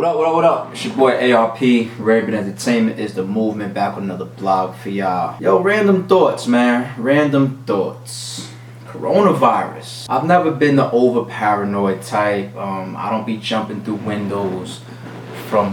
What up, what up, what up? It's your boy ARP. Raven Entertainment is the movement, back with another blog for y'all. Yo, random thoughts, man. Random thoughts. Coronavirus. I've never been the over paranoid type. I don't be jumping through windows from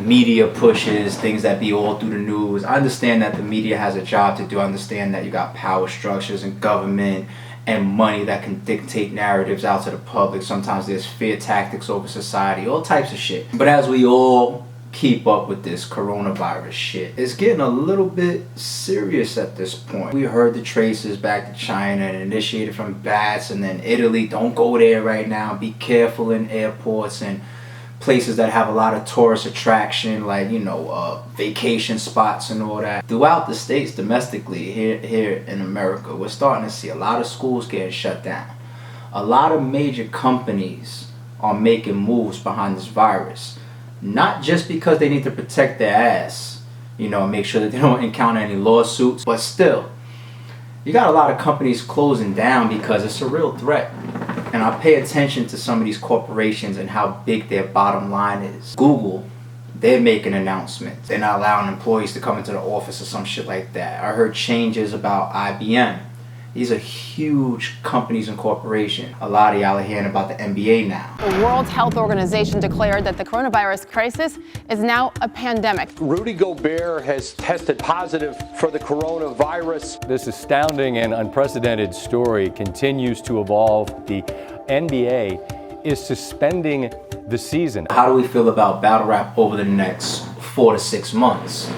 media pushes, things that be all through the news. I understand that the media has a job to do. I understand that you got power structures and government and money that can dictate narratives out to the public. Sometimes there's fear tactics over society, all types of shit. But as we all keep up with this coronavirus shit, it's getting a little bit serious at this point. We heard the traces back to China and initiated from bats, and then Italy. Don't go there right now. Be careful in airports and places that have a lot of tourist attraction, like, you know, vacation spots and all that. Throughout the states, domestically, here in America, we're starting to see a lot of schools getting shut down. A lot of major companies are making moves behind this virus, not just because they need to protect their ass, you know, make sure that they don't encounter any lawsuits, but still, you got a lot of companies closing down because it's a real threat. And I pay attention to some of these corporations and how big their bottom line is. Google, they're making announcements. They're not allowing employees to come into the office or some shit like that. I heard changes about IBM. These are huge companies and corporations. A lot of y'all are hearing about the NBA now. The World Health Organization declared that the coronavirus crisis is now a pandemic. Rudy Gobert has tested positive for the coronavirus. This astounding and unprecedented story continues to evolve. The NBA is suspending the season. How do we feel about battle rap over the next 4 to 6 months?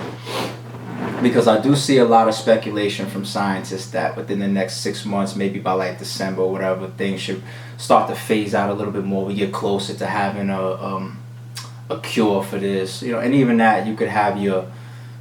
Because I do see a lot of speculation from scientists that within the next 6 months, maybe by like December or whatever, things should start to phase out a little bit more. We get closer to having a cure for this, you know. And even that, you could have your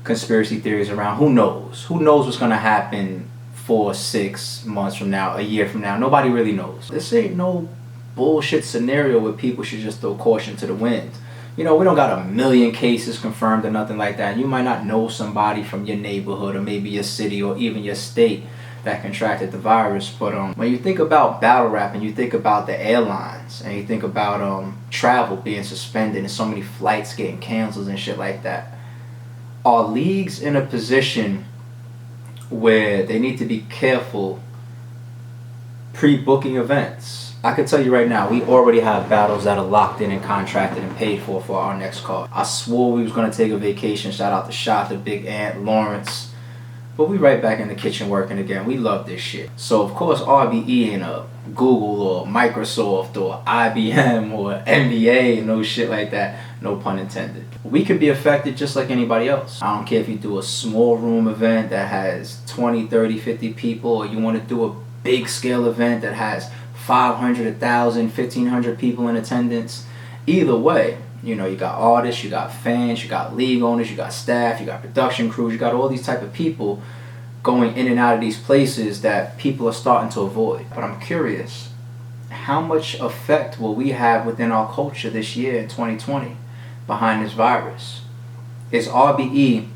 conspiracy theories around. Who knows? Who knows what's gonna happen 4, 6 months from now, a year from now? Nobody really knows. This ain't no bullshit scenario where people should just throw caution to the wind. You know, we don't got 1 million cases confirmed or nothing like that. You might not know somebody from your neighborhood or maybe your city or even your state that contracted the virus. But when you think about battle rap and you think about the airlines and you think about travel being suspended and so many flights getting canceled and shit like that, are leagues in a position where they need to be careful pre-booking events? I can tell you right now, we already have battles that are locked in and contracted and paid for our next card. I swore we was going to take a vacation. Shout out to Shot, the Big Ant, Lawrence. But we right back in the kitchen working again. We love this shit. So, of course, RBE ain't a Google or Microsoft or IBM or NBA and no shit like that. No pun intended. We could be affected just like anybody else. I don't care if you do a small room event that has 20, 30, 50 people, or you want to do a big scale event that has 500, 1,000, 1,500 people in attendance. Either way, you know, you got artists, you got fans, you got league owners, you got staff, you got production crews, you got all these type of people going in and out of these places that people are starting to avoid. But I'm curious, how much effect will we have within our culture this year in 2020 behind this virus? Is RBE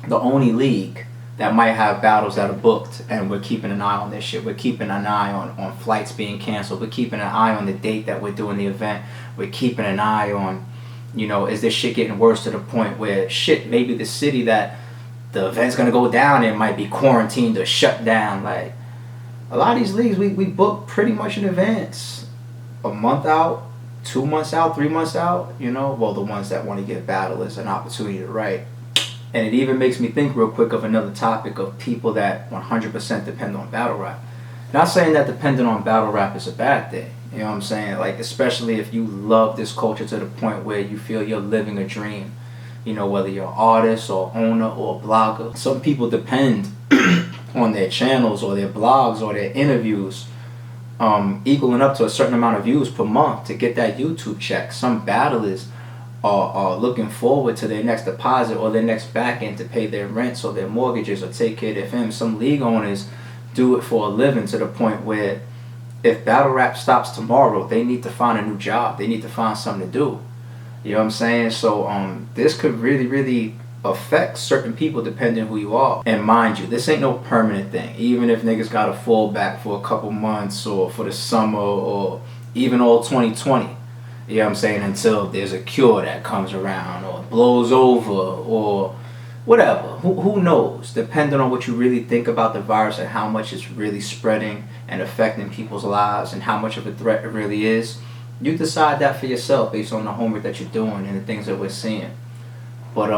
the only league that might have battles that are booked and we're keeping an eye on this shit? We're keeping an eye on flights being canceled. We're keeping an eye on the date that we're doing the event. We're keeping an eye on, you know, is this shit getting worse to the point where shit, maybe the city that the event's gonna go down in might be quarantined or shut down. Like, a lot of these leagues we book pretty much in advance. A month out, 2 months out, 3 months out, you know. Well, the ones that want to get battle is an opportunity to write. And it even makes me think real quick of another topic of people that 100% depend on battle rap. Not saying that depending on battle rap is a bad thing. You know what I'm saying? Like, especially if you love this culture to the point where you feel you're living a dream. You know, whether you're an artist or owner or a blogger. Some people depend on their channels or their blogs or their interviews equaling up to a certain amount of views per month to get that YouTube check. Some battlers are looking forward to their next deposit or their next back end to pay their rents or their mortgages or take care of their family. Some league owners do it for a living to the point where if battle rap stops tomorrow, they need to find a new job. They need to find something to do. You know what I'm saying? So this could really, really affect certain people depending who you are. And mind you, this ain't no permanent thing. Even if niggas got to fall back for a couple months or for the summer or even all 2020. You know what I'm saying? Until there's a cure that comes around or blows over or whatever. Who knows? Depending on what you really think about the virus and how much it's really spreading and affecting people's lives and how much of a threat it really is, you decide that for yourself based on the homework that you're doing and the things that we're seeing. But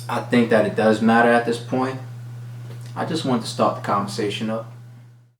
I think that it does matter at this point. I just wanted to start the conversation up.